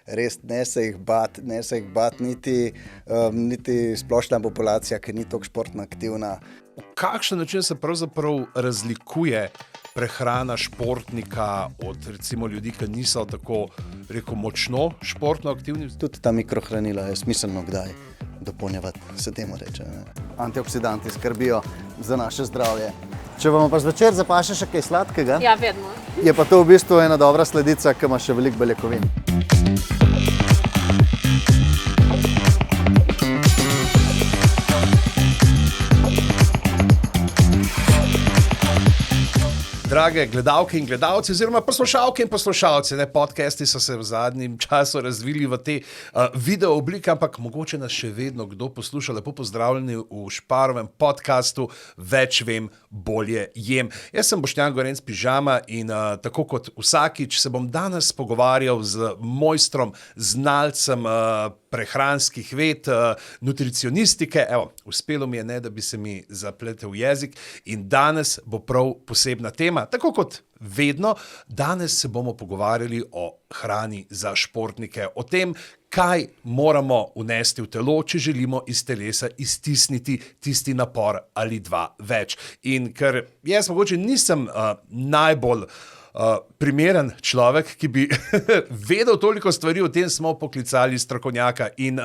res ne se jih bat, niti splošna populacija, ki ni toliko športno aktivna. V kakšen način se pravzaprav razlikuje prehrana športnika od recimo ljudi, ki niso tako močno športno aktivni? Tudi ta mikrohranila je smiselno kdaj dopolnjevati, se temu reče. Ne? Antioksidanti skrbijo za naše zdravje. Če vam pa zvečer zapaše še kaj sladkega, Ja, vedno. je pa to v bistvu ena dobra sledica, ki ima še veliko beljakovin. Drage gledalke in gledalci, oziroma poslušalke in poslušalci, podcasti so se v zadnjem času razvili v te video oblike, ampak mogoče nas še vedno kdo posluša. Lepo pozdravljeni v Šparovem podcastu Več vem, bolje jem. Jaz sem Boštjan Gorenc Pižama in tako kot vsakič se bom danes pogovarjal z mojstrom, znalcem prehranskih ved, nutricionistike. Evo, uspelo mi je, ne da bi se mi zapletel jezik, in danes bo prav posebna tema. Tako kot vedno, danes se bomo pogovarjali o hrani za športnike, o tem, kaj moramo vnesti v telo, če želimo iz telesa iztisniti tisti napor ali dva več. In ker jaz mogoče nisem najbolj primeren človek, ki bi vedel toliko stvari, o tem smo poklicali strokovnjaka. In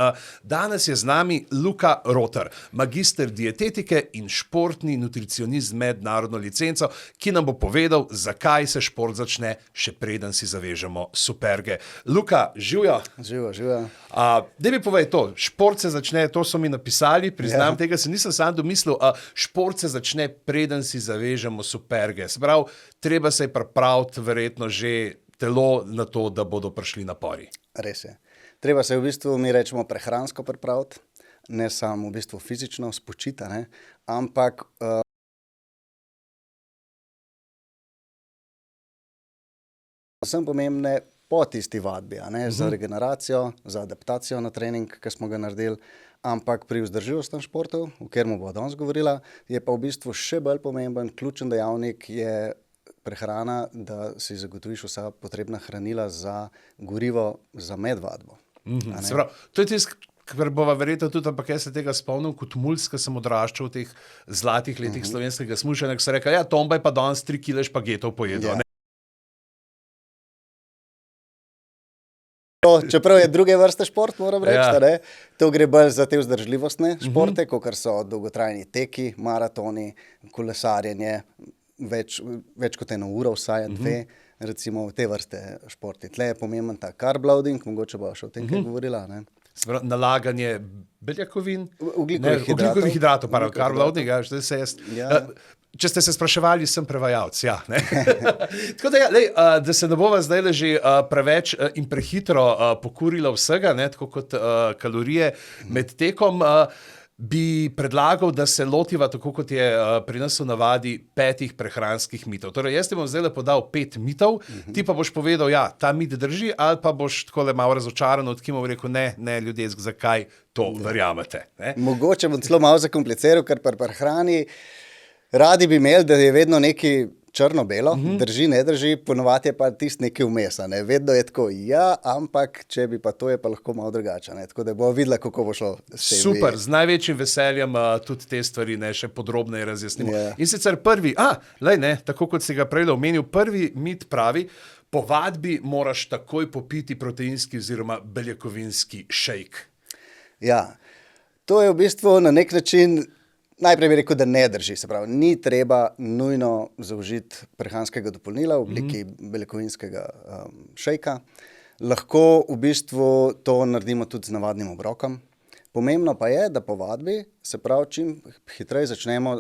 danes je z nami Luka Rotar, magister dietetike in športni nutricionist z mednarodno licenco, ki nam bo povedal, zakaj se šport začne, še preden si zavežemo superge. Luka, živjo. Živijo. Daj mi povej to, šport se začne, to so mi napisali, priznam, tega se nisem sam domislil, šport se začne, preden si zavežemo superge. Se pravi, treba se je pripraviti verjetno že telo na to, da bodo prišli napori. Res je. Treba se v bistvu, mi rečemo, prehransko pripraviti, ne samo v bistvu fizično spočiti, ne? Ampak vsem pomembne po tisti vadbi, za regeneracijo, za adaptacijo na trening, ki smo ga naredili, ampak pri vzdržljivostnem športu, o katerem bomo danes govorila, je pa v bistvu še bolj pomemben, ključen dejavnik je prehrana, da si zagotoviš vsa potrebna hranila za gorivo za medvadbo. Se pravi, to je tisto, kar bova verjetno tudi, ampak jaz se tega spomnim kot mulc, ko sem odraščal v teh zlatih letih slovenskega smučanja, ko se rekel, ja, Tombaj pa danes 3 kile špagetov pojedel. Ja. Čeprav je druge vrste šport, moram reči, ne? To gre bolj za te vzdržljivostne športe, kakor so dolgotrajni teki, maratoni, kolesarjenje, več kot 1 uro, vsaj 2, recimo te vrste športi. Tle je pomemben ta carb loading, mogoče bo še o tem kaj govorila, ne? Nalaganje beljakovin, Ugljikovih hidratov, carb loading, če ste se spraševali, sem prevajalc, ja. Tako da se ne bova zdaj že preveč in prehitro pokurila vsega, tako kot kalorije med tekom, bi predlagal, da se lotiva, tako kot je pri nas v navadi, 5 prehranskih mitov. Torej, jaz ti bom zdaj podal 5 mitov, ti pa boš povedal, ja, ta mit drži, ali pa boš takole malo razočaran, od kim bom rekel, ne, ljudje, zakaj to verjamete. Ne? Mogoče bom celo malo zakompliciral, ker pri prehrani radi bi imeli, da je vedno neki črno-belo, drži, ne drži, ponovadi je pa tisti nekaj vmes, ne, vedno je tako, ja, ampak če bi pa to, je pa lahko malo drugače, ne, tako da bo videla, kako bo šlo. Super, z največjim veseljem tudi te stvari še podrobneje razjasnimo. Yeah. In sicer prvi, tako kot si ga prej omenil, prvi mit pravi, po vadbi moraš takoj popiti proteinski oziroma beljakovinski šejk. Ja, to je v bistvu na nek način. Najprej bi rekel, da ne drži, se pravi, ni treba nujno zaužiti prehranskega dopolnila v obliki beljakovinskega šejka. Lahko v bistvu to naredimo tudi z navadnim obrokom. Pomembno pa je, da po vadbi, se pravi, čim hitreje začnemo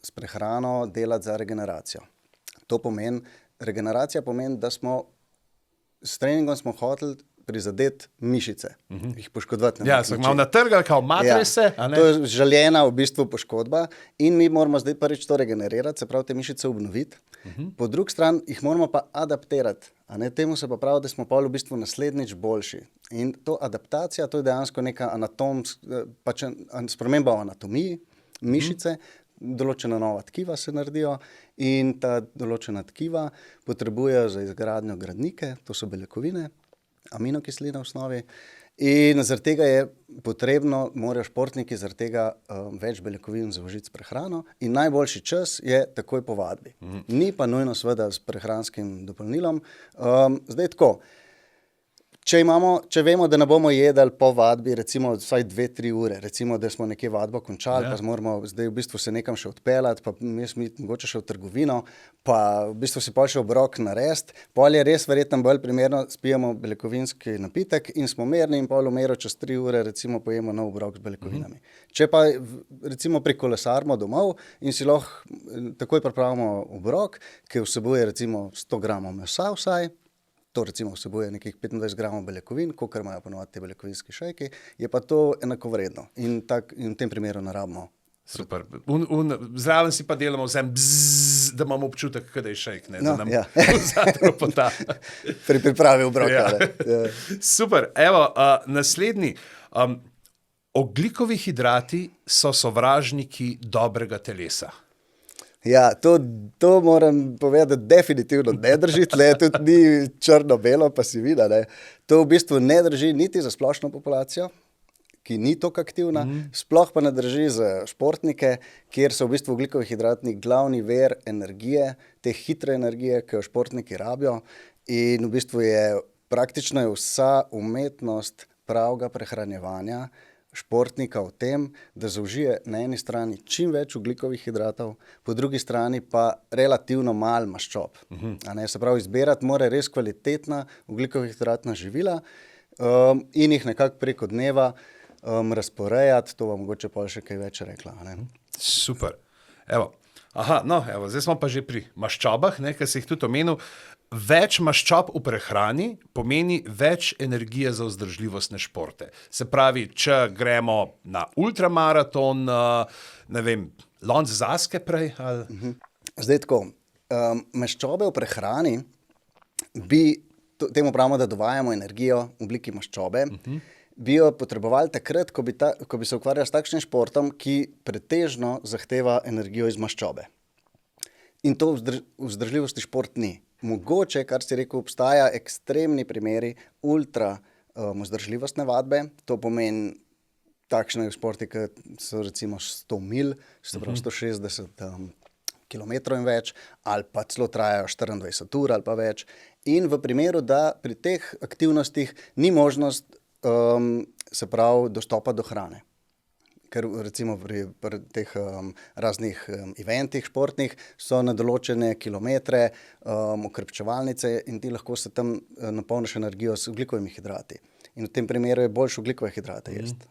s prehrano delati za regeneracijo. To pomeni, regeneracija pomeni, da smo s treningom smo hoteli prizadeti mišice, jih poškodovati. Ja, so malo natrgali, kao matrese. Ja, to je željena v bistvu poškodba in mi moramo zdaj prvič to regenerirati, se pravi te mišice obnoviti. Po drugi strani jih moramo pa adaptirati. Temu se pa pravi, da smo pa v bistvu naslednjič boljši. In to adaptacija, to je dejansko neka sprememba v anatomiji mišice, določena nova tkiva se naredijo in ta določena tkiva potrebujejo za izgradnjo gradnike, to so beljakovine. aminokisline v osnovi. In zaradi tega je potrebno, morajo športniki zaradi tega več beljakovin zaužiti s prehrano in najboljši čas je takoj po vadbi. Ni pa nujno seveda s prehranskim dopolnilom. Zdaj tako, če vemo, da ne bomo jedli po vadbi, recimo vsaj 2-3 ure, recimo, da smo nekje vadbo končali, pa moramo zdaj v bistvu se nekam še odpeljati, pa mogoče še v trgovino, pa v bistvu si pol še obrok narediti, pol je res verjetno bolj primerno, spijemo beljakovinski napitek in smo mirni in pol v miru čez 3 ure recimo pojemo nov obrok z beljakovinami. Če pa recimo prikolesarimo domov in si lahko takoj pripravimo obrok, ki vsebuje recimo 100 gramov mesa vsaj, to recimo vsebuje nekih 25 gramov beljakovin, kolikor imajo ponovadi te beljakovinski šejki, je pa to enakovredno in v tem primeru ne rabimo. Super. Zraven si pa delamo vsem bzzz, da imamo občutek, da je šejk, ne? Da nam zadnjo pota. Pri pripravi obroka. Ja. Super. Evo, naslednji. Ogljikovi hidrati so sovražniki dobrega telesa. Ja, to moram povedati, da definitivno ne drži, tle tudi ni črno-belo, pa si vidi, ne. To v bistvu ne drži niti za splošno populacijo, ki ni toliko aktivna, sploh pa ne drži za športnike, kjer so v bistvu ogljikovi hidrati glavni vir energije, te hitre energije, ki jo športniki rabijo in v bistvu je praktično vsa umetnost pravega prehranjevanja športnika v tem, da zaužije na eni strani čim več ogljikovih hidratov, po drugi strani pa relativno malo maščob. Se pravi, izbirati mora res kvalitetna ogljikovih hidratna živila in jih nekako preko dneva razporejati, to vam mogoče pa še kaj več rekla. Super. Evo, zdaj smo pa že pri maščobah, ki si jih tudi omenil. Več maščob v prehrani pomeni več energije za vzdržljivostne športe. Se pravi, če gremo na ultramaraton, ne vem, lonc zaske prej? Ali... Zdaj tako, maščobe v prehrani temu pravimo, da dovajamo energijo v obliki maščobe, bi jo potrebovali takrat, ko bi se ukvarjali s takšnim športom, ki pretežno zahteva energijo iz maščobe. In to vzdržljivosti šport ni. Mogoče, kar si rekel, obstaja ekstremni primeri vzdržljivostne vadbe, to pomeni takšne športi, ki so recimo 100 mil, se pravi 160 kilometrov in več, ali pa celo trajajo 24 ur ali pa več. In v primeru, da pri teh aktivnostih ni možnost se pravi dostopa do hrane. Ker recimo pri teh raznih eventih športnih so na določene kilometre okrepčevalnice in ti lahko se tam napolniš energijo s ogljikovimi hidrati. In v tem primeru je boljše ogljikove hidrate jesti.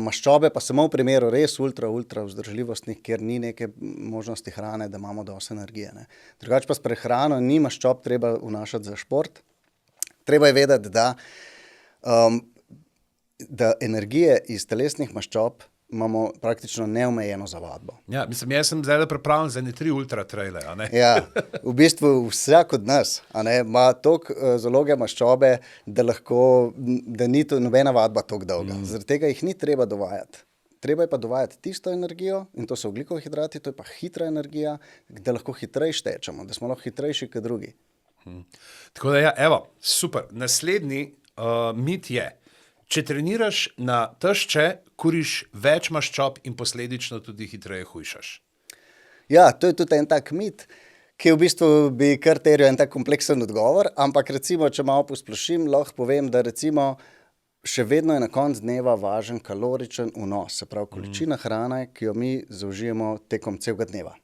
Maščobe pa samo v primeru res ultra vzdržljivostnih, kjer ni neke možnosti hrane, da imamo dosti energije. Drugače pa s prehrano ni maščob treba vnašati za šport. Treba je vedeti, da energije iz telesnih maščob imamo praktično neomejeno za vadbo. Ja, mislim, jaz sem zdaj pripravljen za 3 ultra traile, a ne? Ja, v bistvu vsak od nas, ima toliko zaloge maščobe, da ni nobena vadba toliko dolga. Zaradi tega jih ni treba dovajati. Treba je pa dovajati tisto energijo, in to so ogljikovi hidrati, to je pa hitra energija, da lahko hitreje tečemo, da smo lahko hitrejši kot drugi. Tako da evo, super. Naslednji mit je, če treniraš na tešče, kuriš več maščob in posledično tudi hitreje hujšaš. Ja, to je tudi en tak mit, ki v bistvu bi kar terjal en tak kompleksen odgovor, ampak recimo, če malo posplošim, lahko povem, da recimo še vedno je na koncu dneva važen kaloričen vnos, se pravi količina hrane, ki jo mi zaužijemo tekom celega dneva.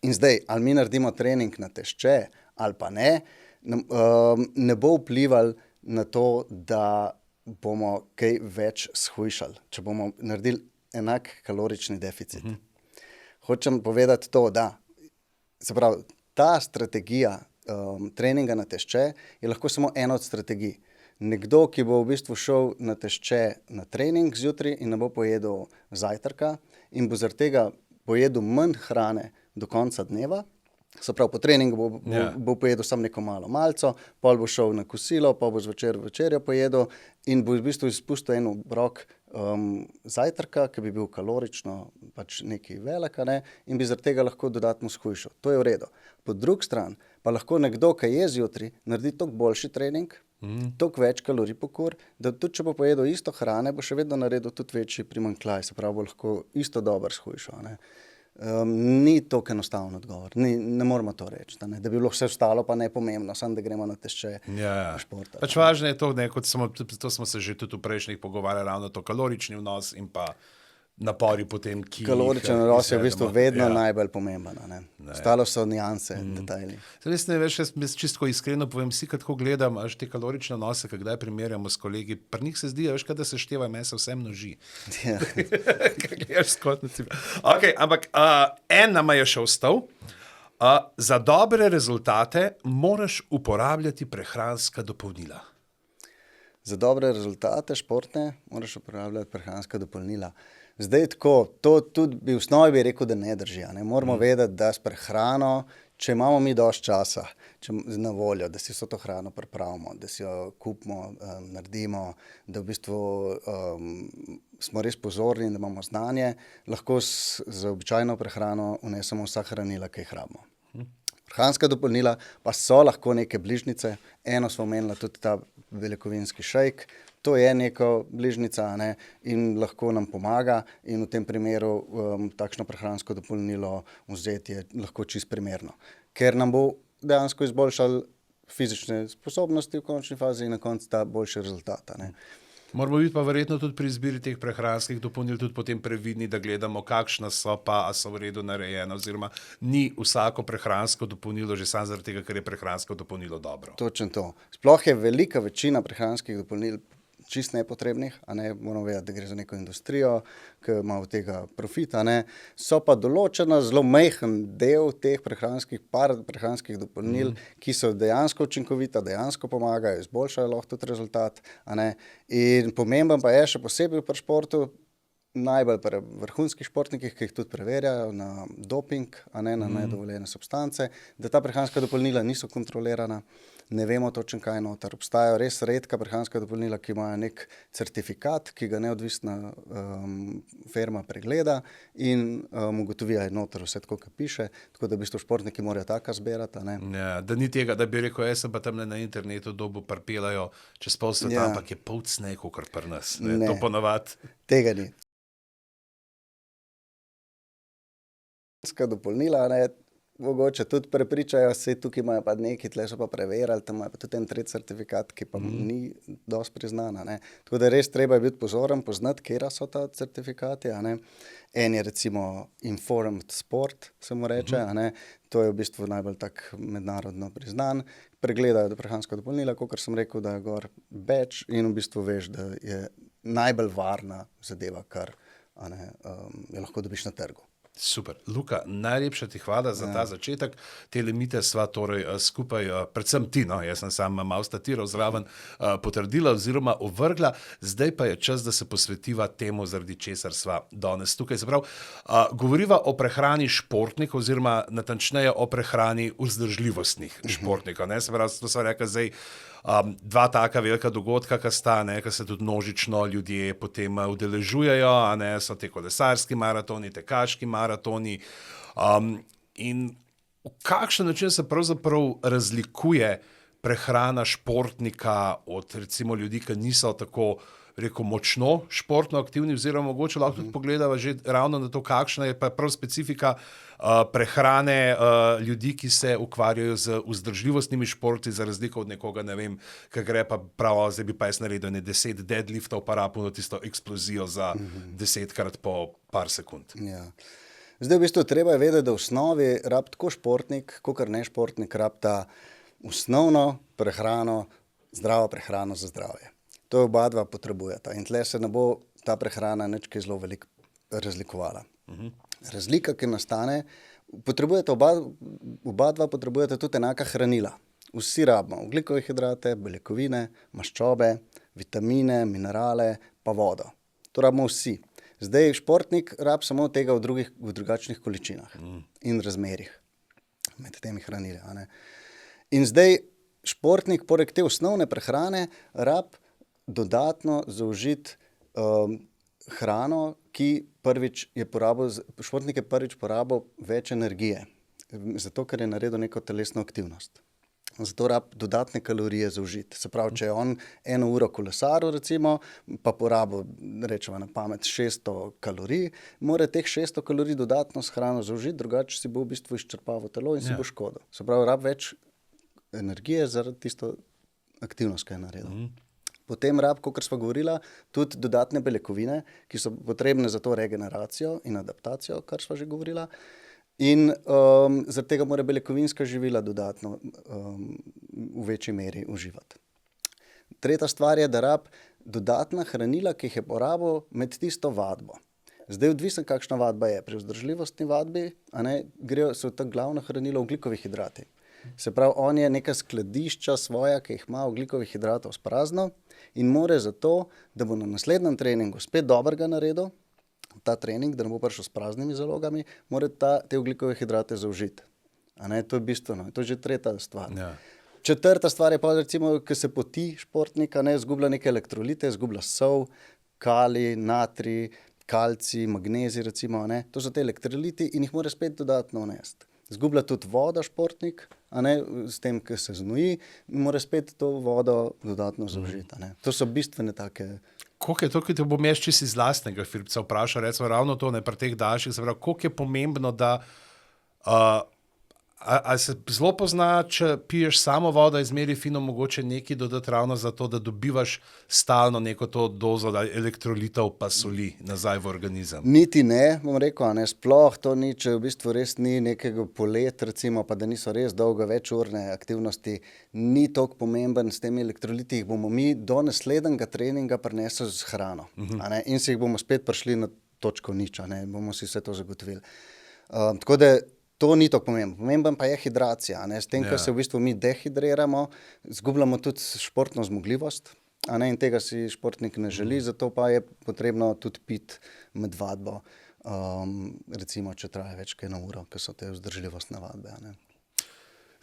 In zdaj, ali mi naredimo trening na tešče ali pa ne bo vplival na to, da bomo kaj več shujšali, če bomo naredili enak kalorični deficit. Hočem povedati to, da se pravi, ta strategija treninga na tešče je lahko samo ena od strategij. Nekdo, ki bo v bistvu šel na tešče na trening zjutraj in ne bo pojedel zajtrka in bo zaradi tega pojedel manj hrane do konca dneva, se pravi, po treningu bo pojedel samo neko malo malco, pol bo šel na kosilo, pol bo zvečer večerjo pojedel in bo v bistvu izpustil en obrok zajtrka, ki bi bil kalorično pač nekaj velik, in bi zaradi tega lahko dodatno shujšal. To je v redu. Po drugi strani pa lahko nekdo, ki je zjutraj, naredi toliko boljši trening, toliko več kalorij pokur, da tudi če bo pojedel isto hrane, bo še vedno naredil tudi večji primanjkljaj, se pravi, bo lahko isto dobro shujšal, ne. Ni toliko enostaven odgovor, ne moramo to reči, da bi bilo vse ostalo pa nepomembno, samo da gremo na tešče športa. Pač važno je to, ne, to smo se že tudi v prejšnjih pogovarjali, ravno to kalorični vnos in pa napori potem, ki kaloričen vnos je v bistvu vedno najbolj pomemben, ne. Ostalo so nianse, detajli. Ne veš, jaz čisto iskreno povem, vsi, kad tako gledam, až te kalorične vnose, kdaj primerjamo s kolegi, pri njih se zdi, veš, kada se števa mesa vse množi. Ja. Okay, ampak en nama je še ostal. Za dobre rezultate moraš uporabljati prehranska dopolnila. Za dobre rezultate športne moraš uporabljati prehranska dopolnila. Zdaj tako, to tudi v osnovi bi rekel, da ne drži. Ne? Moramo vedeti, da s prehrano, če imamo mi dosti časa na voljo, da si vso to hrano pripravimo, da si jo kupimo, naredimo, da v bistvu smo res pozorni, da imamo znanje, lahko z običajno prehrano vnesemo vsa hranila, ki jih rabimo. Prehranska dopolnila pa so lahko neke bližnjice. Eno smo omenila tudi ta beljakovinski šejk. To je neka bližnjica, ne, in lahko nam pomaga in v tem primeru takšno prehransko dopolnilo vzeti je lahko čisto primerno. Ker nam bo dejansko izboljšal fizične sposobnosti v končni fazi in na koncu ta boljši rezultat, ne. Moramo biti pa verjetno tudi pri izbiri teh prehranskih dopolnil tudi potem previdni, da gledamo, kakšna so pa, a so v redu narejena, oziroma ni vsako prehransko dopolnilo že samo zaradi tega, ker je prehransko dopolnilo dobro. Točno to. Sploh je velika večina prehranskih dopolnil čist nepotrebnih, a ne, moramo vedeti, da gre za neko industrijo, ki ima od tega profit, a ne, so pa določena zelo majhen del teh prehranskih dopolnil, ki so dejansko učinkovita, dejansko pomagajo, izboljšajo lahko tudi rezultat, a ne, in pomemben pa je še posebej pri športu, najbolj pri vrhunskih športnikih, ki jih tudi preverjajo na doping, a ne na nedovoljene substance, da ta prehranska dopolnila niso kontrolirana, ne vemo točno, kaj je noter. Obstajajo res redka prehranska dopolnila, ki imajo nek certifikat, ki ga neodvisna firma pregleda in ugotovijo noter vse tako, kot piše, tako da v bistvu športniki morajo taka zbirati, a ne. Ja, da ni tega, da bi rekel, jaz sem pa tam na internetu dobu parpelajo čez pol sveta, ampak je pol cnej, kakor pri nas. Ne, to ponavadi. Tega ni. Dopolnila, ne, mogoče tudi prepričajo, vse tukaj imajo pa neki, tle so pa preverjali, tam imajo pa tudi en tretji certifikat, ki pa ni dosti priznana, ne. Tako da res treba biti pozoren, poznati, kera so ta certifikati, a ne. En je recimo Informed Sport, se mu reče, a ne. To je v bistvu najbolj tak mednarodno priznan. Pregledajo prehranska dopolnila, kakor sem rekel, da je gor več in v bistvu veš, da je najbolj varna zadeva, kar je lahko dobiš na trgu. Super. Luka, najlepša ti hvala za ta začetek. Te limite sva torej skupaj, predvsem ti, no, jaz sem sam malo statiral zraven, potrdila oziroma ovrgla. Zdaj pa je čas, da se posvetiva temu, zaradi česar sva danes tukaj. Se pravi, govoriva o prehrani športnikov oziroma natančneje o prehrani vzdržljivostnih športnikov. Ne? Se pravi, to sva rekla zdaj, dva taka velika dogodka, ki sta, ne, ki se tudi množično ljudje potem udeležujejo, a ne, so te kolesarski maratoni, tekaški maratoni. In v kakšen način se pravzaprav razlikuje prehrana športnika od recimo ljudi, ki niso tako rekel, močno športno aktivni, oziroma mogoče lahko tudi pogledava že ravno na to, kakšna je pa prav specifika prehrane ljudi, ki se ukvarjajo z vzdržljivostnimi športi, za razliko od nekoga, ne vem, ki gre pa prav, zdaj bi pa jaz naredil 10 deadliftov, pa rabil tisto eksplozijo za 10krat po par sekund. Ja. Zdaj v bistvu treba je vedeti, da v osnovi rab tako športnik, kakor ne športnik, rabta osnovno prehrano, zdravo prehrano za zdravje. To oba dva potrebujeta in tle se ne bo ta prehrana nič kaj zelo veliko razlikovala. Razlika, ki nastane, potrebujete oba dva potrebujete tudi enaka hranila. Vsi rabimo ogljikove hidrate, beljakovine, maščobe, vitamine, minerale, pa vodo. To rabimo vsi. Zdaj športnik rab samo tega v drugačnih količinah in razmerih med temi hranili, a ne. In zdaj športnik poleg te osnovne prehrane rab dodatno zaužiti hrano, ki športnik je prvič porabil več energije, zato ker je naredil neko telesno aktivnost. zato rab dodatne kalorije zaužiti. Se pravi, če je on 1 uro kolesaril, recimo, pa porabil, rečemo na pamet, 600 kalorij, mora teh 600 kalorij dodatno s hrano zaužiti, drugače si bo v bistvu izčrpaval telo in si bo škodil. Se pravi, rab več energije zaradi tisto aktivnost, ki je naredil. Potem rab, kot smo govorila, tudi dodatne beljakovine, ki so potrebne za to regeneracijo in adaptacijo, kar smo že govorila. In zaradi tega mora beljakovinska živila dodatno v večji meri uživati. Tretja stvar je, da rab dodatna hranila, ki jih je porabil med tisto vadbo. Zdaj odvisno, kakšna vadba je. Pri vzdržljivostni vadbi so ta glavna hranila ogljikovi hidrati. Se pravi, on je neka skladišča svoja, ki jih ima ogljikovih hidratov sprazno in mora zato, da bo na naslednjem treningu spet dobrega naredil, ta trening, da ne bo prišel s praznimi zalogami, mora te ogljikove hidrate zaužiti. To je bistveno. To je že tretja stvar. Ja. Četrta stvar je pa, recimo, ko se poti športnik, zgublja neke elektrolite, zgublja sol, kalij, natrij, kalcij, magnezij, recimo. To so te elektroliti in jih mora spet dodatno vnesti. Zgublja tudi voda športnik, s tem, ko se znoji, mora spet to vodo dodatno zaužiti. To so bistvene take. Koliko je to, ki te bom jaz čisto iz lastnega filmca vprašal, recimo ravno to, pri teh daljših, se pravi, koliko je pomembno, da ali se zelo pozna, če piješ samo vodo, izmeri fino mogoče nekaj dodati ravno zato, da dobivaš stalno neko to dozo elektrolitov pa soli nazaj v organizem? Niti ne, bom rekel, sploh to ni, če v bistvu res ni nekega polet, recimo, pa da niso res dolge večurne aktivnosti, ni toliko pomemben s temi elektroliti, jih bomo mi do naslednjega treninga prinesli z hrano. In si jih bomo spet prišli na točko nič, bomo si vse to zagotovili. Tako da to ni tako pomembno. Pomemben pa je hidracija. S tem, ko se v bistvu mi dehidriramo, zgubljamo tudi športno zmogljivost, in tega si športnik ne želi, zato pa je potrebno tudi piti med vadbo, recimo, če traja več kot 1 uro, ko so te vzdržljivostne vadbe.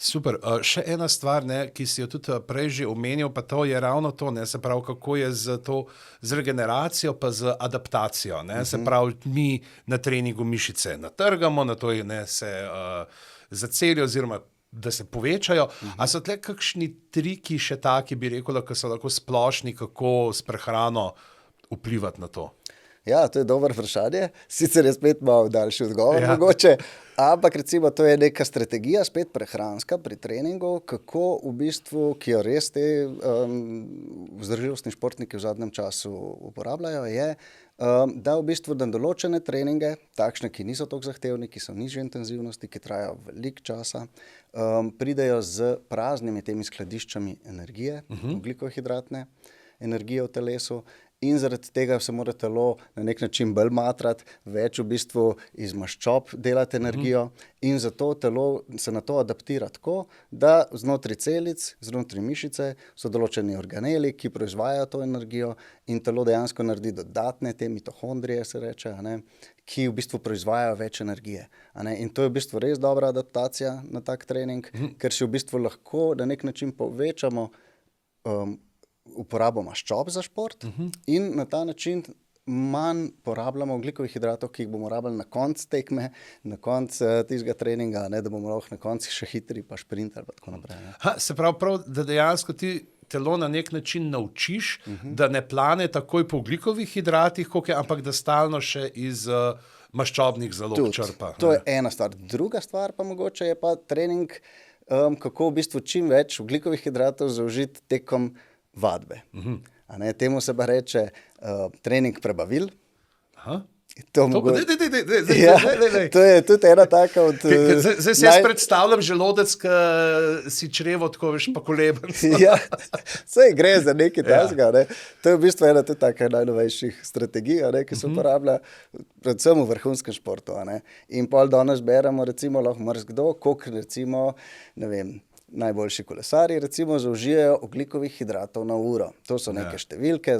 Super. Še ena stvar, ki si jo tudi prej že omenil, pa to je ravno to, se pravi, kako je z regeneracijo pa z adaptacijo. Se pravi, mi na treningu mišice natrgamo, na to se zacelijo oziroma da se povečajo. A so tle kakšni triki še taki, bi rekel, ki so lahko splošni, kako s prehrano vplivati na to? Ja, to je dobro vprašanje. Sicer je spet malo daljši odgovor mogoče, ampak recimo to je neka strategija, spet prehranska pri treningu, kako v bistvu, ki jo res te vzdržljivostni športniki v zadnjem času uporabljajo, je, da v bistvu na določene treninge, takšne, ki niso toliko zahtevni, ki so nižje intenzivnosti, ki trajajo veliko časa, pridejo z praznimi temi skladiščami energije, ogljikohidratne energije v telesu. In zaradi tega se mora telo na nek način bolj matrati, več v bistvu iz maščob delati energijo in zato telo se na to adaptira tako, da znotraj celic, znotraj mišice so določeni organeli, ki proizvajajo to energijo in telo dejansko naredi dodatne te mitohondrije, se reče, ki v bistvu proizvajajo več energije. In to je v bistvu res dobra adaptacija na tak trening, ker si v bistvu lahko na nek način povečamo uporabo maščob za šport in na ta način manj porabljamo ogljikovih hidratov, ki jih bomo rabili na koncu tekme, na koncu tistega treninga, da bomo lahko na koncu še hitri pa šprint ali pa tako naprej. Se pravi, da dejansko ti telo na nek način naučiš, da ne plane takoj po ogljikovih hidratih, ampak da stalno še iz maščobnih zalog črpa. To je ena stvar. Druga stvar pa mogoče je pa trening, kako v bistvu čim več ogljikovih hidratov zaužiti tekom vadbe. Temu se pa reče trening prebavil. To je tudi ena taka od... Zdaj si jaz predstavljam želodec, ki si črevo tako veš pa koleben. Saj gre za nekaj tasga. To je v bistvu ena tudi taka najnovejših strategij, ki se uporablja predvsem v vrhunskem športu. In pol danes beremo, recimo, lahko marsikdo, koliko recimo, ne vem, najboljši kolesarji recimo zaužijajo ogljikovih hidratov na uro. To so neke številke,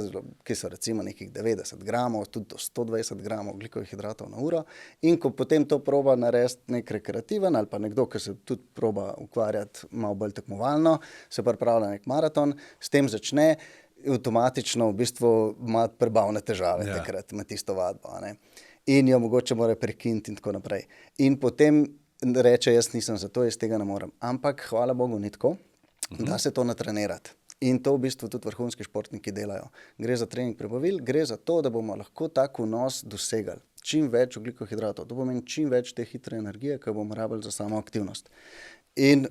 ki so recimo nekih 90 gramov, tudi do 120 gramov ogljikovih hidratov na uro. In ko potem to proba narediti nek rekreativen ali pa nekdo, ki se tudi proba ukvarjati malo bolj tekmovalno, se pripravlja nek maraton, s tem začne avtomatično v bistvu imati prebavne težave takrat med tisto vadbo. In jo mogoče mora prekiniti in tako naprej. In potem reče, jaz nisem za to, jaz tega ne morem. Ampak, hvala Bogu, ni tako. Da se to natrenirati. In to v bistvu tudi vrhunski športniki delajo. Gre za trening prebavil, gre za to, da bomo lahko tak vnos dosegali. Čim več ogljikohidratov, to pomeni čim več te hitre energije, ki bomo rabili za samo aktivnost. In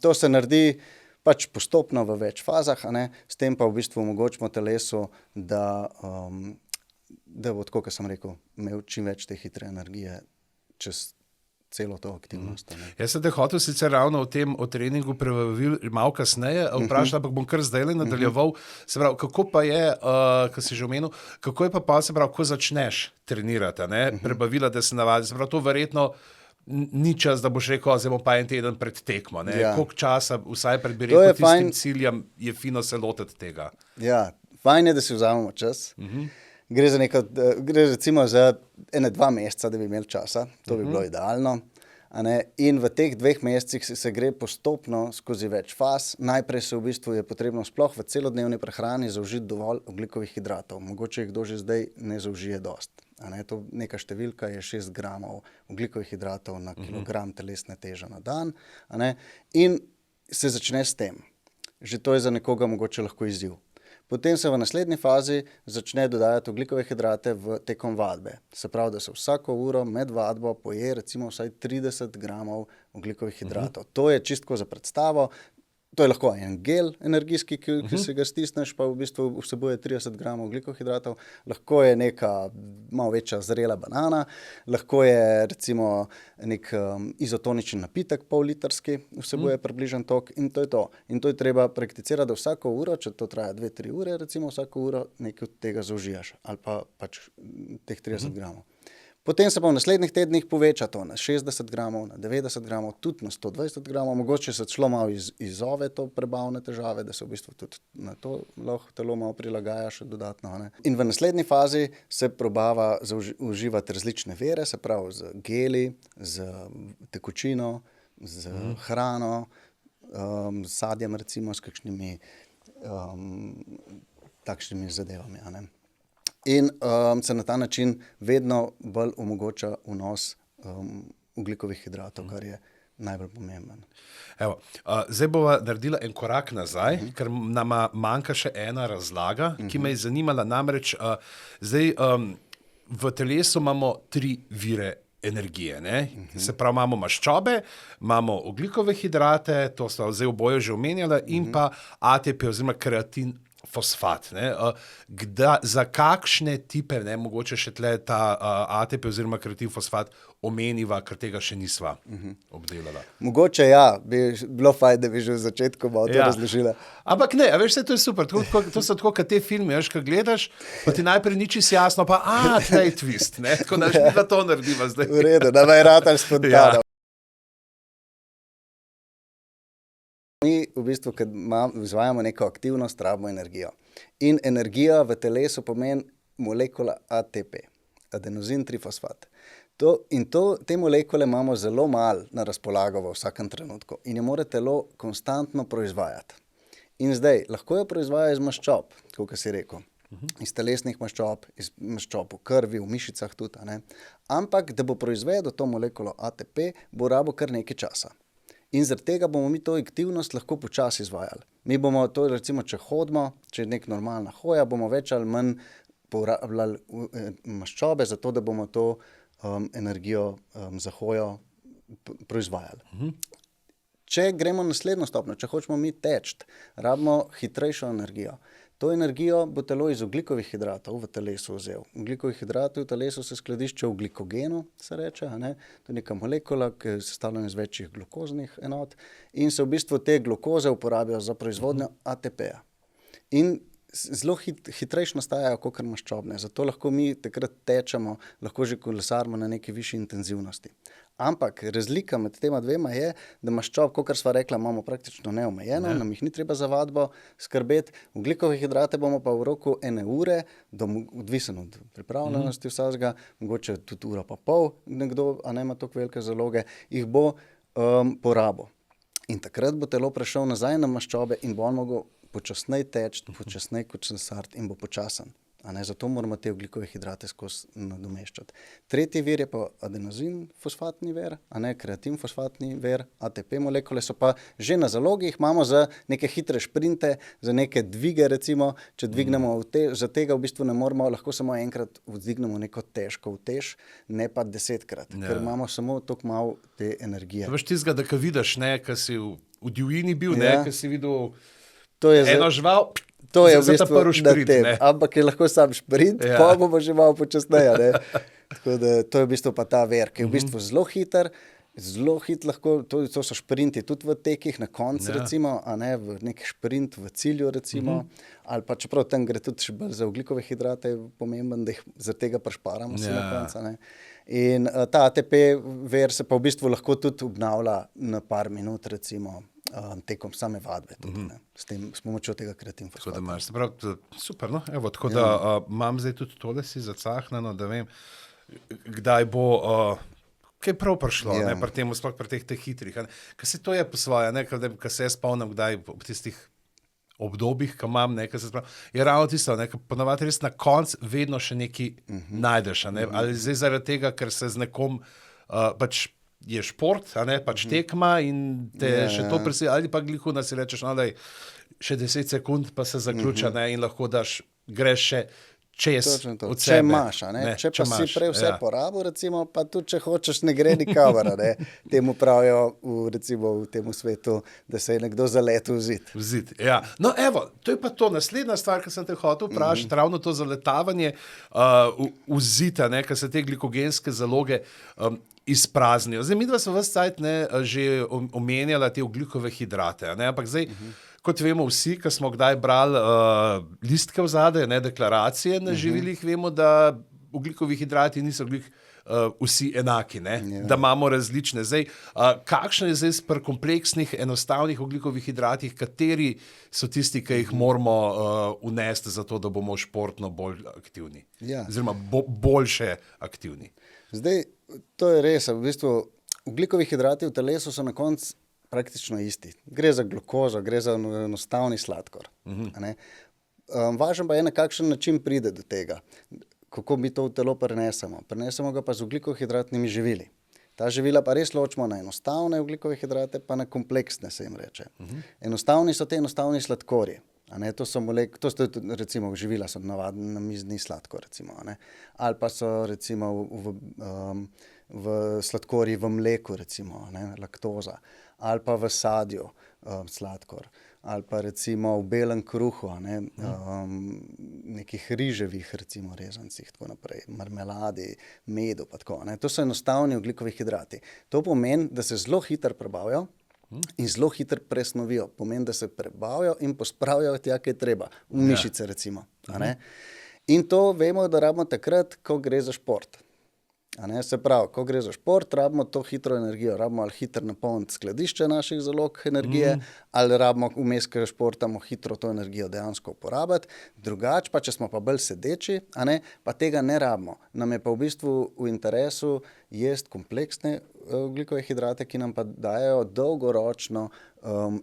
to se naredi pač postopno v več fazah, s tem pa v bistvu omogočimo telesu, da bo tako, kot sem rekel, imel čim več te hitre energije čez celo to aktivnost. Jaz sem te hotel sicer ravno o treningu prebavil malo kasneje, vprašal, ampak bom kar zdaj nadaljeval. Se pravi, kako pa je, ko si že omenil, kako je pa se pravi, ko začneš trenirati, prebavila, da se navadi, se pravi, to verjetno ni čas, da boš rekel, zdaj bom pa en teden pred tekmo. Ja. Koliko časa, vsaj pred bi rekel, tistim ciljem, je fino se lotiti tega? Ja, fajn je, da si vzamemo čas. Gre recimo za 1-2 meseca, da bi imeli časa, to bi bilo idealno. In v teh 2 mesecih se gre postopno skozi več faz. Najprej se v bistvu je potrebno sploh v celodnevni prehrani zaužiti dovolj ogljikovih hidratov. Mogoče jih kdo že zdaj ne zaužije dost. To neka številka je 6 gramov ogljikovih hidratov na kilogram telesne teže na dan. In se začne s tem. Že to je za nekoga mogoče lahko izziv. Potem se v naslednji fazi začne dodajati ogljikove hidrate tekom vadbe. Se pravi, da se vsako uro med vadbo poje recimo vsaj 30 gramov ogljikovih hidratov. To je čistko za predstavo. To je lahko en gel energijski, ki se ga stisneš, pa v bistvu vsebuje 30 gramov ogljikohidratov. Lahko je neka malo večja zrela banana, lahko je recimo nek izotoničen napitek, pol-litrski, vsebuje približno tok in to je to. In to je treba prakticirati, da vsako uro, če to traja 2-3 ure, recimo vsako uro nekaj od tega zaužijaš ali pa pač teh 30 gramov. Potem se pa v naslednjih tednih poveča to na 60 gramov, na 90 gramov, tudi na 120 gramov. Mogoče se celo malo izzove to prebavne težave, da se v bistvu tudi na to lahko telo malo prilagaja še dodatno. In v naslednji fazi se probava uživati različne vire, se pravi z geli, z tekočino, z hrano, s sadjem recimo, s kakšnimi takšnimi zadevami. In se na ta način vedno bolj omogoča vnos ogljikovih hidratov, kar je najbolj pomemben. Evo, zdaj bova naredila en korak nazaj, ker nama manjka še ena razlaga, ki me je zanimala. Namreč zdaj v telesu imamo 3 vire energije. Se pravi, imamo maščobe, imamo ogljikove hidrate, to sta zdaj oboje že omenjala, in pa ATP oziroma kreatin fosfat. Za kakšne tipe, mogoče še tle ta ATP oziroma kreatin fosfat omeniva, ker tega še nisva obdelala. Mogoče ja, bi bilo fajn, da bi že v začetku malo to razložila. Ampak ne, a veš, to je super. To so tako, kot te filme, ko gledaš, pa ti najprej nič jasno, pa tle je twist. Tako da mi to narediva zdaj. V redu, da me rataš spontano. Mi v bistvu, kad izvajamo neko aktivnost, rabimo energijo. In energija v telesu pomeni molekula ATP, adenozin trifosfat. Te molekule imamo zelo malo na razpolago v vsakem trenutku in jo mora telo konstantno proizvajati. In zdaj, lahko jo proizvaja iz maščob, kot si rekel, iz telesnih maščob, iz maščob v krvi, v mišicah tudi. Ampak, da bo proizvedel to molekulo ATP, bo rabo kar nekaj časa. In zaradi tega bomo mi to aktivnost lahko počasi izvajali. Mi bomo to, recimo, če hodimo, če je nek normalna hoja, bomo več ali manj porabljali maščobe, zato da bomo to energijo za hojo proizvajali. Če gremo na naslednjo stopnjo, če hočemo mi teči, rabimo hitrejšo energijo. To energijo bo telo iz ogljikovih hidratov v telesu vzel. Ogljikovih hidratov v telesu se skladišča v glikogenu, se reče. To je neka molekula, ki je sestavljena iz večjih glukoznih enot in se v bistvu te glukoze uporabijo za proizvodnjo ATP-ja. In zelo hitrejš nastajajo kakor maščobne, zato lahko mi takrat tečemo, lahko že kolesarimo na neki višji intenzivnosti. Ampak razlika med tema dvema je, da maščob, kakor sva rekla, imamo praktično neomejeno, nam jih ni treba za vadbo skrbeti. Ogljikove hidrate bomo pa v roku 1 ure, odvisen od pripravljenosti vsega, mogoče tudi ura pa pol, nekdo, a ne ima toliko velike zaloge, jih bo porabil. In takrat bo telo prešel nazaj na maščobe in bo on mogel počasneje teči, počasneje kolesariti in bo počasen. Zato moramo te ogljikove hidrate skozi nadomeščati. Tretji vir je pa adenozin fosfatni vir, kreatin fosfatni vir, ATP molekule so pa že na zalogi, jih imamo za neke hitre šprinte, za neke dvige recimo, če dvignemo za tega v bistvu ne moramo, lahko samo enkrat vzdignemo neko težko utež, ne pa 10-krat, ker imamo samo toliko malo te energije. To veš tistega, da ko vidiš, ko si v divjini bil, ko si videl eno žival, to je v za ta bistvu prvi šprint, ampak je lahko sam šprint, pa bomo že malo počasneje. Tako da to je v bistvu pa ta vir, ki je v bistvu zelo hiter lahko, to so šprinti tudi v tekih na koncu recimo, v nek šprint v cilju recimo, ali pa čeprav tam gre tudi še bolj za ogljikove hidrate, je pomemben, da jih zaradi tega prešparamo si na koncu. In ta ATP vir se pa v bistvu lahko tudi obnavlja na par minut recimo, tekom same vadbe tudi, s pomočjo tega kreatin fosfata. Super, no? Evo, tako da imam zdaj tudi tole si zacahnano, da vem, kdaj bo kaj prav prišlo, pri temu, sploh pri teh hitrih. Ker se to je po svoje, ker se jaz spomnim, kdaj v tistih obdobjih, ko imam, je ravno tisto, ponavadi res na koncu vedno še nekaj najdeš, ali zdaj zaradi tega, ker se z nekom pač je šport, pač tekma in te še to presili, ali pa glihu, da si rečeš, da je še 10 sekund, pa se zaključa, in lahko greš še čez od sebe. Če imaš, če pa si prej vse porabil, recimo, pa tudi, če hočeš, ne gre nikamor, temu pravijo recimo v tem svetu, da se je nekdo zaletel v zid. V zid, ja. No, evo, to je pa to, naslednja stvar, ki sem te hotel vprašati, ravno to zaletavanje v zid, ker se te glikogenske zaloge izpraznijo. Zdaj, midva smo ves cajt že omenjala te ogljikove hidrate, ampak zdaj, kot vemo vsi, ki smo kdaj brali listke vzadaj, deklaracije na živilih, vemo, da ogljikovi hidrati niso vsi enaki, da imamo različne. Zdaj, kakšno je zdaj pri kompleksnih, enostavnih ogljikovih hidratih, kateri so tisti, ki jih moramo unesti za to, da bomo športno bolj aktivni? Oziroma boljše aktivni. Zdaj, to je res, v bistvu ogljikovi hidrati v telesu so na koncu praktično isti. Gre za glukozo, gre za enostavni sladkor. Važno pa je, na kakšen način pride do tega, kako mi to v telo prenesemo. Prenesemo ga pa z ogljikohidratnimi živili. Ta živila pa res ločimo na enostavne ogljikove hidrate, pa na kompleksne, se jim reče. Enostavni so te enostavni sladkorji. To so recimo živila, so navadni namizni sladkor, recimo, ali pa so recimo v sladkorji v mleku, recimo, laktoza, ali pa v sadju sladkor, ali pa recimo v belem kruhu, nekih riževih recimo rezancih, tako naprej, marmeladi, medu pa tako. To so enostavni ogljikovi hidrati. To pomeni, da se zelo hitro prebavijo in zelo hitro presnovijo. Pomeni, da se prebavijo in pospravijo tja, kaj treba. V mišice recimo. In to vemo, da rabimo takrat, ko gre za šport. Se pravi, ko gre za šport, rabimo to hitro energijo. Rabimo ali hitro napolniti skladišče naših zalog energije, ali rabimo vmes, ker športamo, hitro to energijo dejansko uporabiti. Drugače pa, če smo pa bolj sedeči, pa tega ne rabimo. Nam je pa v bistvu v interesu jesti kompleksne ogljikove hidrate, ki nam pa dajo dolgoročno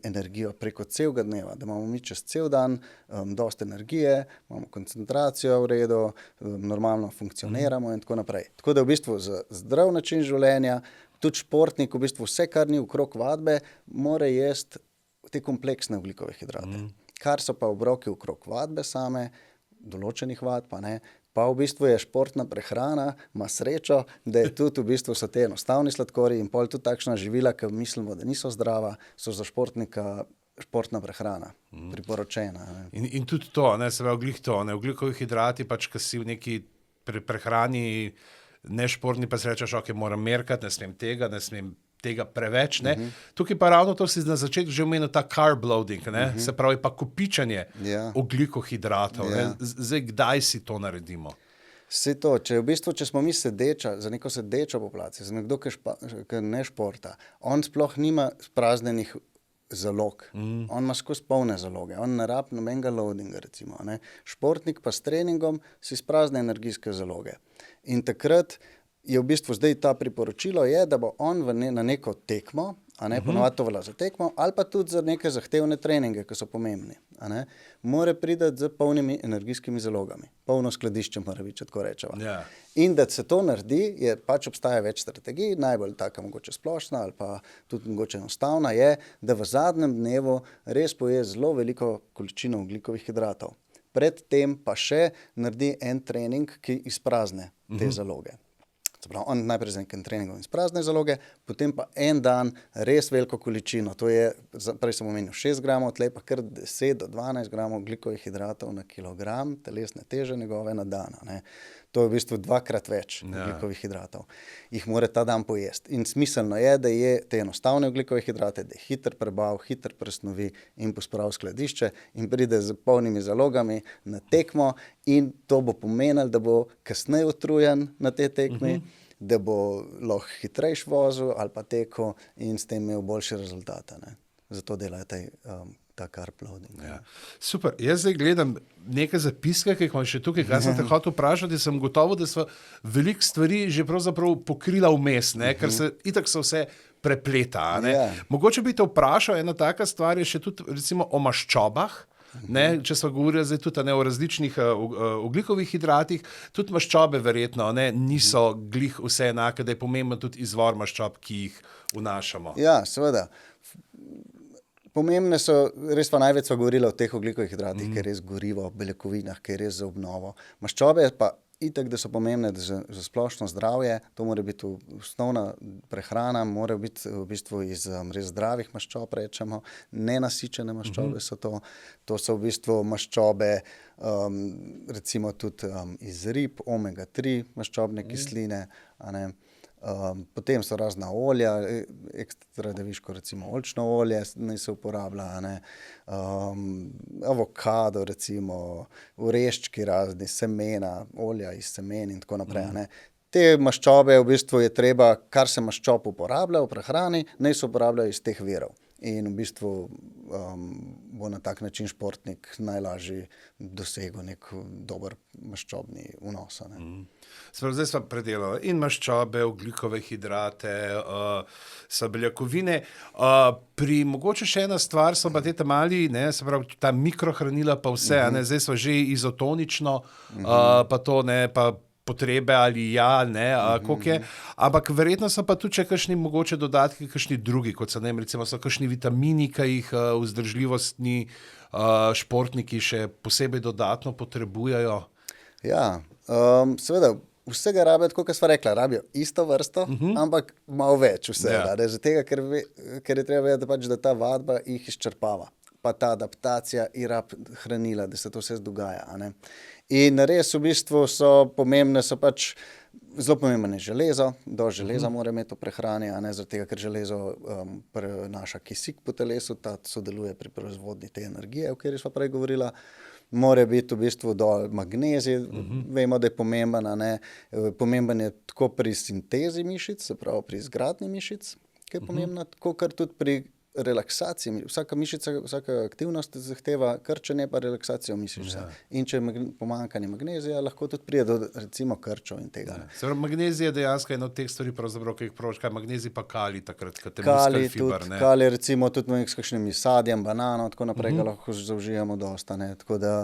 energijo preko celega dneva, da imamo mi čez cel dan dosti energije, imamo koncentracijo v redu, normalno funkcioniramo in tako naprej. Tako da v bistvu za zdrav način življenja, tudi športnik, v bistvu vse, kar ni okrog vadbe, mora jesti te kompleksne ogljikove hidrate. Kar so pa obroki okrog vadbe same, določenih vadb, pa v bistvu je športna prehrana, ima srečo, da je tudi v bistvu so te enostavni sladkorji in pol tudi takšna živila, ki mislimo, da niso zdrava, so za športnika športna prehrana, priporočena. In tudi to, se pravi ogljikovi hidrati, pač, ki si v neki prehrani nešportni, pa si rečeš, ok, moram merkati, ne smem tega preveč. Tukaj pa ravno to si na začetku že omenil, ta carb loading, se pravi pa kopičanje ogljikohidratov. Zdaj, kdaj si to naredimo? Vse to, če smo mi sedeča, za neko sedečo populacijo, za nekdo, ki ne športa, on sploh nima spraznenih zalog. On ima skozi polne zaloge, on ne rabi nobenega loadinga, recimo. Športnik pa s treningom si sprazne energijske zaloge. In takrat je v bistvu zdaj ta priporočilo, je, da bo on na neko tekmo, a ne, ponovadi to velja za tekmo, ali pa tudi za neke zahtevne treninge, ki so pomembni, a ne, mora priti z polnimi energijskimi zalogami. Polno skladišče mora biti, če tako rečeva. Ja. In da se to naredi, je pač obstaja več strategij, najbolj taka mogoče splošna ali pa tudi mogoče enostavna je, da v zadnjem dnevu res poje zelo veliko količino ogljikovih hidratov. Predtem pa še naredi en trening, ki izprazne te zaloge. On najprej z nekim treningom izprazne zaloge, potem pa en dan res veliko količino, to je, prej sem omenil 6 gramov, tlej pa kar 10 do 12 gramov ogljikovih hidratov na kilogram telesne teže njegove na dan. Ne. To je v bistvu 2-krat več ogljikovih hidratov. Jih mora ta dan pojesti. In smiselno je, da je te enostavne ogljikove hidrate, da je hiter prebav, hiter presnovi in pospravi skladišče in pride z polnimi zalogami na tekmo in to bo pomenilo, da bo kasneje utrujen na te tekmi, da bo lahko hitrejš vozil ali pa tekel in s tem imel boljše rezultate. Ne. Zato delajo ta carb loading. Ja. Super, jaz zdaj gledam nekaj zapiske, ki jih imam še tukaj, kaj sem te hotel vprašati, sem gotovo, da so veliko stvari že pravzaprav pokrila vmes, ne, ker itak se vse prepleta. Ne. Ja. Mogoče bi te vprašal, ena taka stvar je še tudi recimo o maščobah, ne, če smo govorili zdaj tudi o različnih ogljikovih hidratih, tudi maščobe verjetno niso glih vse enake, da je pomemben tudi izvor maščob, ki jih vnašamo. Ja, seveda. Pomembne so, res pa največ smo govorili o teh ogljikovih hidratih, ki je res gorivo, beljakovinah, ki je res za obnovo. Maščobe pa itak, da so pomembne za splošno zdravje, to mora biti osnovna prehrana, mora biti v bistvu iz res zdravih maščob, rečemo, nenasičene maščobe so to. To so v bistvu maščobe, recimo tudi iz rib, omega-3 maščobne kisline, a ne. Potem so razna olja, ekstra deviško recimo oljčno olje se uporablja, a ne. Avokado recimo, oreščki razni, semena, olja iz semen in tako naprej, a ne. Te maščobe v bistvu je treba, kar se maščob uporablja v prehrani, naj se uporabljajo iz teh virov. In v bistvu bo na tak način športnik najlažje dosegel nek dober maščobni vnos. Zdaj smo predelali in maščobe, ogljikove hidrate, so beljakovine. Pri mogoče še ena stvar so pa te mali, ne, se pravi ta mikrohranila pa vse, ne, zdaj smo že izotonično, pa to ne, pa potrebe ali ja, ne, koliko je. Ampak verjetno so pa tudi še kakšni mogoče dodatki, kakšni drugi, kot so, ne, recimo so kakšni vitamini, ki jih vzdržljivostni športniki še posebej dodatno potrebujejo. Ja, seveda, vsega rabijo, tako kot sva rekla, rabijo isto vrsto, ampak malo več vsega. Ja. Zaradi tega, ker je treba vedeti, pač, da ta vadba jih izčrpava. Pa ta adaptacija in rab hranila, da se to vse dogaja. A ne? In res v bistvu so pomembne, so pač zelo pomembno je železo, do železa mora imeti v prehrani, a ne, zaradi tega, ker železo prenaša kisik po telesu, ta sodeluje pri proizvodnji te energije, o kateri sva prej govorila. Mora biti v bistvu dol magnezij, vemo, da je pomemben, a ne. Pomemben je tako pri sintezi mišic, se pravi pri izgradnji mišic, ki je pomembna, tako kar tudi pri relaksaciji. Vsaka mišica, vsaka aktivnost zahteva krčenje pa relaksacijo mišice. In če je pomanjkanje magnezija, lahko tudi pride do recimo krčev in tega. Ja. Magnezij je dejansko eno od teh stvari, ki jih provočka, magnezij pa kalij takrat, kad te muskel fiber. Kalij recimo tudi s kakšnim sadjem, banano, tako naprej ga lahko zaužijemo dosta. Ne? Tako da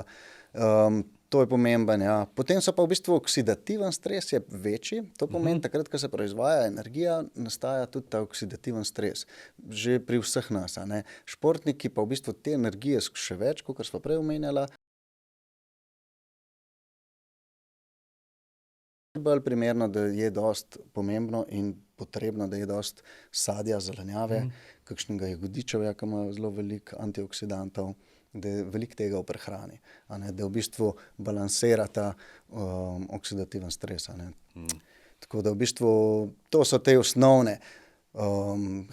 to je pomemben, ja. Potem so pa v bistvu oksidativen stres je večji, to pomeni takrat, ko se proizvaja energija, nastaja tudi ta oksidativen stres. Že pri vseh nas, a ne. Športniki pa v bistvu te energije še več, kot smo prej omenjala. Bolj primerno, da je dost pomembno in potrebno, da je dost sadja, zelenjave, kakšnega jagodičevja, ki ima zelo veliko antioksidantov, da je veliko tega v prehrani, a ne, da v bistvu balansira ta oksidativen stres. A ne. Tako da v bistvu to so te osnovne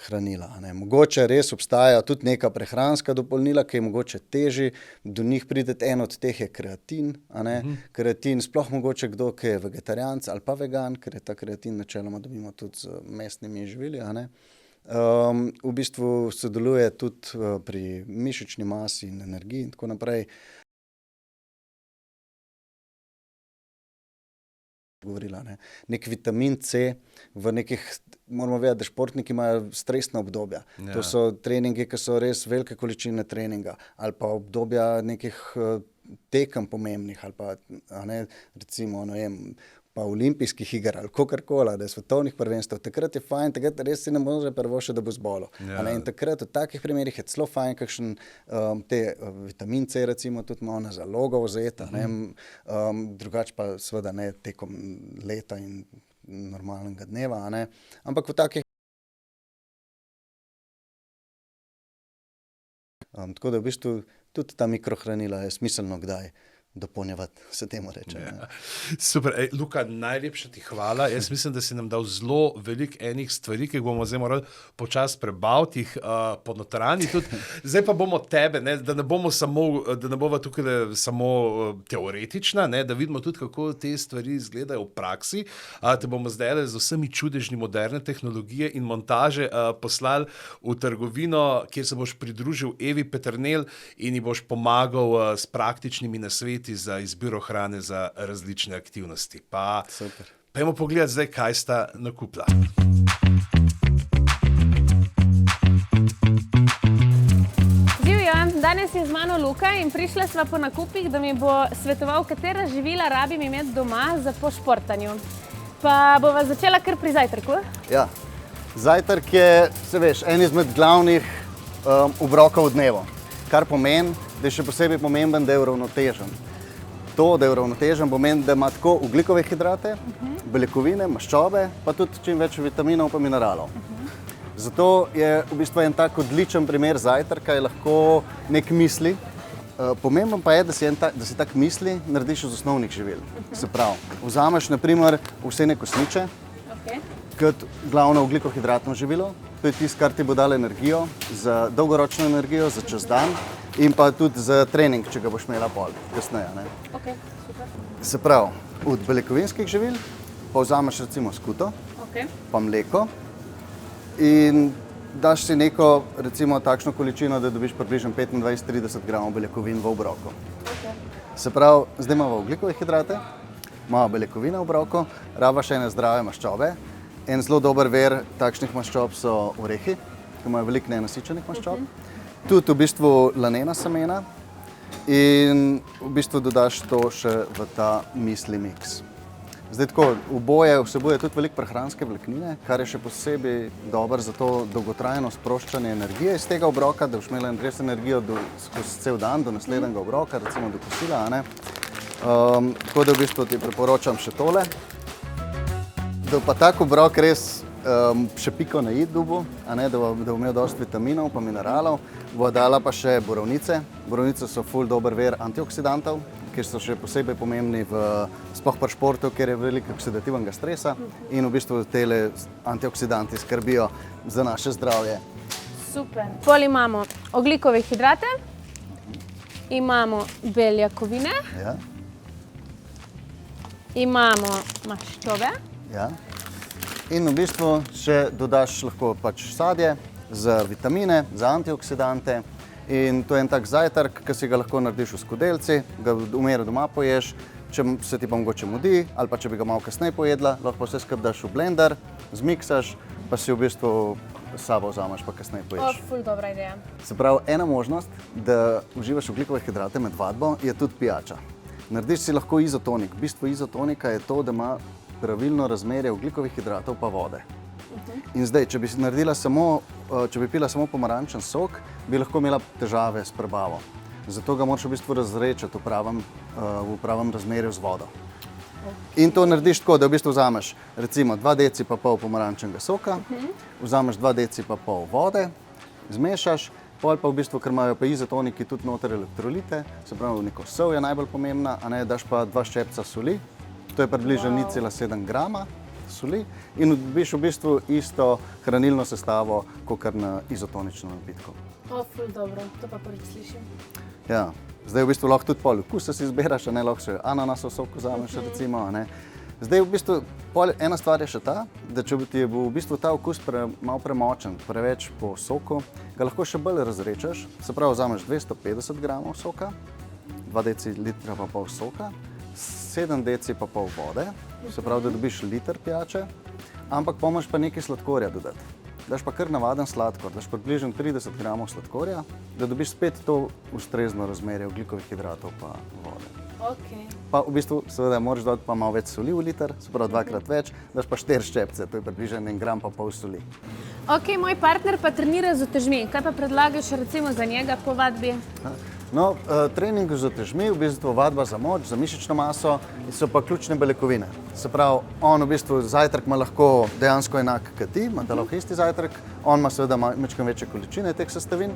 hranila. A ne. Mogoče res obstajajo tudi neka prehranska dopolnila, ki je mogoče težji, do njih pride en od teh je kreatin. A ne. Kreatin, sploh mogoče kdo, ki je vegetarijanc ali pa vegan, ker je ta kreatin načeloma dobimo tudi z mesnimi živili, a ne. V bistvu sodeluje tudi pri mišični masi in energiji in tako naprej. govorila, ne. Nek vitamin C v nekih, moramo vedeti, da športniki imajo stresna obdobja. Ja. To so treningi, ki so res velike količine treninga ali pa obdobja nekih tekem pomembnih ali pa, a ne, recimo, ne vem, pa olimpijskih iger ali kakorkoli, da je svetovnih prvenstev. Takrat je fajn, takrat res si ne more privoščiti, da bo zbolel. Ja. In takrat v takih primerih je celo fajn kakšen vitamin C recimo tudi malo na zalogo vzeti, drugače pa seveda ne tekom leta in normalnega dneva, a ne. Ampak v takih tako da v bistvu tudi ta mikrohranila je smiselno kdaj dopolnjevati, se temu reče. Ja. Super, Luka, najlepša ti hvala. Jaz mislim, da si nam dal zelo veliko enih stvari, ki jih bomo zdaj morali počasi prebaviti, jih ponotraniti tudi. Zdaj pa bomo tebe, ne, da ne bova tukaj samo teoretična, ne, da vidimo tudi, kako te stvari izgledajo v praksi. Te bomo zdaj z vsemi čudežni moderne tehnologije in montaže poslali v trgovino, kjer se boš pridružil Evi Peternelj in ji boš pomagal s praktičnimi nasveti za izbiro hrane za različne aktivnosti. Pa pojdimo pogledati zdaj, kaj sta nakupila. Živjo, danes je z mano Luka in prišla sva po nakupih, da mi bo svetoval, katera živila rabim imeti doma za po športanju. Pa bova začela kar pri zajtrku. Ja, zajtrk je, se veš, en izmed glavnih obrokov dneva, kar pomeni, da je še posebej pomemben, da je uravnotežen. To, da je uravnotežen, pomeni, da ima tako ogljikove hidrate, beljakovine, maščobe, pa tudi čim več vitaminov pa mineralov. Zato je v bistvu en tak odličen primer zajtrka, je lahko nek misli. Pomembno pa je, da si tak misli narediš iz osnovnih živil. Se pravi, vzameš na primer ovsene kosmiče, kot glavno ogljikohidratno živilo. To je tisto, kar ti bo dalo energijo, za dolgoročno energijo, za čez dan in pa tudi za trening, če ga boš imela pol kasneje. Ne? Okay, super. Se pravi, od beljakovinskih živil pa vzameš recimo skuto, pa mleko in daš si neko recimo takšno količino, da dobiš približno 25-30 gramov beljakovin v obroku. Se pravi, zdaj imamo ogljikove hidrate, imamo beljakovine v obroku, rabiš ene zdrave maščobe. En zelo dober vir takšnih maščob so orehi, ki imajo veliko nenasičenih maščob. Tudi v bistvu lanena semena in v bistvu dodaš to še v ta misli mix. Zdaj tako, oboje vsebuje tudi veliko prehranske vlaknine, kar je še posebej dobro za to dolgotrajno sproščanje energije iz tega obroka, da boš imela res energijo skozi cel dan do naslednjega obroka, recimo do kosila, a ne. Tako da v bistvu ti priporočam še tole. Da pa tak obrok res še piko na i dubu, da bo imel dosti vitaminov pa mineralov, bo dala pa še borovnice. Borovnice so ful dober vir antioksidantov, ki so še posebej pomembni sploh pri športu, kjer je veliko oksidativnega stresa in v bistvu tele antioksidanti skrbijo za naše zdravje. Super. Pol imamo ogljikove hidrate, imamo beljakovine, imamo maščobe. Ja. In v bistvu še dodaš lahko pač sadje za vitamine, za antioksidante in to je en tak zajtrk, ki si ga lahko narediš v skodelici, ga v miru doma poješ, če se ti pa mogoče mudi ali pa če bi ga malo kasneje pojedla, lahko vse skupaj daš v blender, zmiksaš, pa si v bistvu s sabo vzameš pa kasneje poješ. Ful dobra ideja. Se pravi, ena možnost, da uživaš ogljikove hidrate med vadbo, je tudi pijača. Narediš si lahko izotonik. Bistvo izotonika je to, da ima pravilno razmerje ogljikovih hidratov pa vode. In zdaj, če bi pila samo pomarančen sok, bi lahko imela težave s prebavo. Zato ga moraš v bistvu razredčiti v pravem razmerju z vodo. In to narediš tako, da v bistvu vzameš recimo 2 deci pa pol pomarančnega soka, vzameš 2 deci pa pol vode, zmešaš, pol pa v bistvu, ker imajo pa izotoniki tudi noter elektrolite, se pravi, neko sol je najbolj pomembna, a ne, daš pa 2 ščepca soli. To je približno 0,7 grama soli in dobiš v bistvu isto hranilno sestavo, kakor na izotoničnem napitku. Ful dobro, to pa prvič slišim. Ja, zdaj v bistvu lahko tudi pol okusa si izbiraš, a ne, lahko še ananasov sok vzameš recimo, a ne. Zdaj v bistvu ena stvar je še ta, da če ti je v bistvu ta okus malo premočen, preveč po soku, ga lahko še bolj razrečeš, se pravi vzameš 250 gramov soka, 2 decilitra pa pol soka, 7 deci pa pol vode, se pravi, da dobiš liter pijače, ampak pomoč pa nekaj sladkorja dodati. Daš pa kar navaden sladkor, daš približno 30 gramov sladkorja, da dobiš spet to ustrezno razmerje ogljikovih hidratov pa vode. Okay. Pa v bistvu, seveda, moraš dodati pa malo več soli v liter, se pravi 2-krat več, daš pa 4 ščepce, to je približno 1 gram pa pol soli. Ok, moj partner pa trenira z utežmi. Kaj pa predlagaš recimo za njega po vadbi? No, trening z utežmi, v bistvu vadba za moč, za mišično maso, so pa ključne beljakovine. Se pravi, on v bistvu zajtrk ima lahko dejansko enak kot ti, ima lahko isti zajtrk, on ima seveda malo večje količine teh sestavin.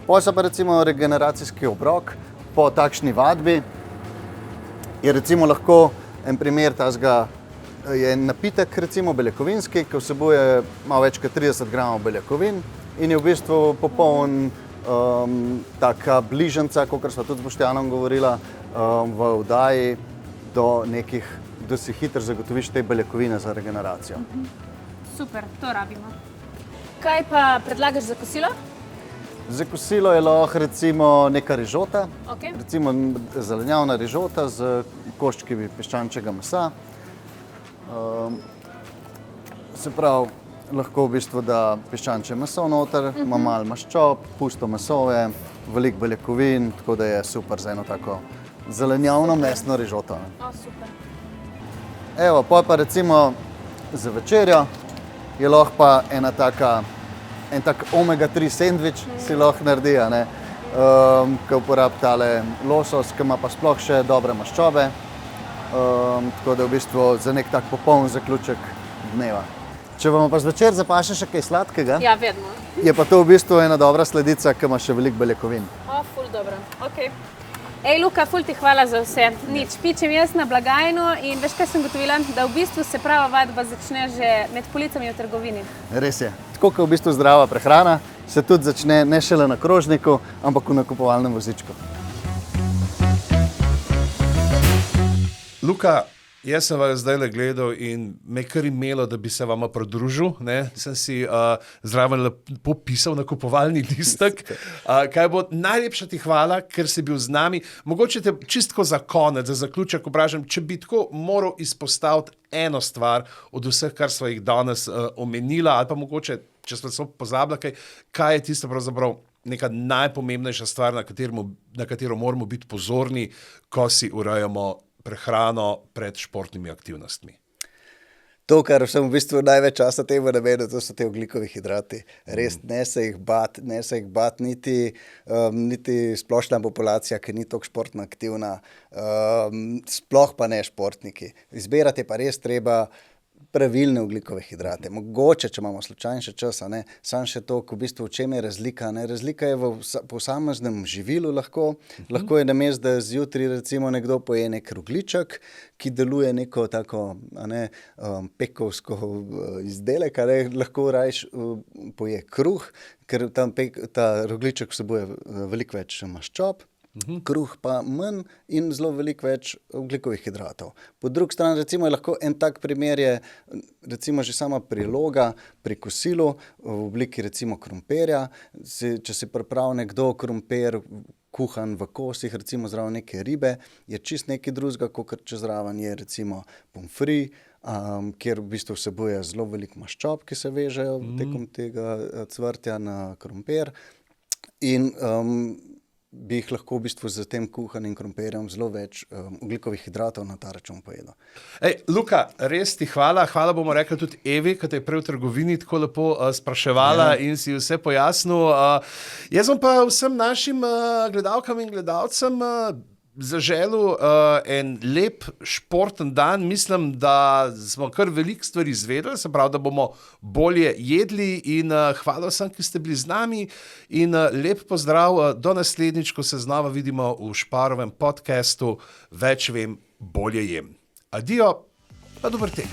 Potem pa recimo regeneracijski obrok po takšni vadbi je recimo lahko en primer tazga, je napitek recimo beljakovinski, ki vsebuje malo več kot 30 gramov beljakovin in je v bistvu popoln taka bližnjica, kakor sva tudi z Boštjanom govorila v oddaji, da si hitro zagotoviš te beljakovine za regeneracijo. Super, to rabimo. Kaj pa predlagaš za kosilo? Za kosilo je lahko recimo neka rižota, Okay. recimo zelenjavna rižota z koščki piščančjega mesa. Se pravi, lahko v bistvu da piščančje meso noter, ima malo maščob, pusto mesove, veliko beljakovin, tako da je super za eno tako zelenjavno mesno rižoto. O, super. Evo, pol pa recimo za večerjo je lahko pa en tak omega-3 sendvič si lahko naredi, ki uporabi tale losos, ki ima pa sploh še dobre maščobe. Tako da v bistvu za nek tak popoln zaključek dneva. Če vam pa zvečer zapaše še kaj sladkega, Ja, vedno. je pa to v bistvu ena dobra sledica, ki ima še veliko beljakovin. O, ful dobro. Ok. Ej, Luka, ful ti hvala za vse. Nič, pičem jaz na blagajno in veš, kaj sem gotovila? Da v bistvu se prava vadba začne že med policami v trgovini. Res je. Tako kot v bistvu zdrava prehrana, se tudi začne ne šele na krožniku, ampak v nakupovalnem vozičku. Luka, jaz sem vas zdaj gledal in me kar imelo, da bi se vama pridružil. Sem si zraven lepo pisal nakupovalni listek. Kaj bo najlepša ti hvala, ker si bil z nami. Mogoče te čistko za konec, za zaključek vprašam, če bi tako moral izpostaviti eno stvar od vseh, kar sva jih danes omenila, ali pa mogoče, če sva so pozabila, kaj je tisto pravzaprav neka najpomembnejša stvar, na katero moramo biti pozorni, ko si urejamo prehrano pred športnimi aktivnostmi. To, kar sem v bistvu največ časa temu namenil, to so te ogljikovi hidrati. Res, ne se jih bat niti splošna populacija, ki ni toliko športno aktivna, sploh pa ne športniki. Izbirati je pa res treba pravilne ogljikove hidrate. Mogoče, če imamo slučajno še čas, samo še to, v bistvu, v čem je razlika. Razlika je v posameznem živilu lahko. Lahko je namesto, da zjutraj recimo nekdo poje nek rogljiček, ki deluje neko tako pekovsko izdelek, lahko rajš poje kruh, ker tam ta rogljiček vsebuje veliko več maščob. Kruh pa manj in zelo veliko več ogljikovih hidratov. Po drugi strani recimo je lahko en tak primer je recimo že sama priloga pri kosilu v obliki recimo krompirja. Če si pripravi nekdo krompir kuhan v kosih, recimo zraven neke ribe, je čist nekaj drugega, kot če zraven je recimo pommes frites, kjer v bistvu vsebuje zelo veliko maščob, ki se vežejo tekom tega cvrtja na krompir. In bi jih lahko v bistvu z tem kuhanim krompirjem zelo več ogljikovih hidratov na ta račun pojedel. Luka, res ti hvala. Hvala bomo rekli tudi Evi, ki te je prej v trgovini tako lepo spraševala in si vse pojasnil. Jaz bom pa vsem našim gledalkam in gledalcem zaželil en lep športen dan. Mislim, da smo kar veliko stvari izvedeli, se pravi, da bomo bolje jedli in hvala vsem, ki ste bili z nami in lep pozdrav do naslednjič, ko se znova vidimo v Šparovem podcastu Več vem, bolje jem. Adijo, pa dober tek.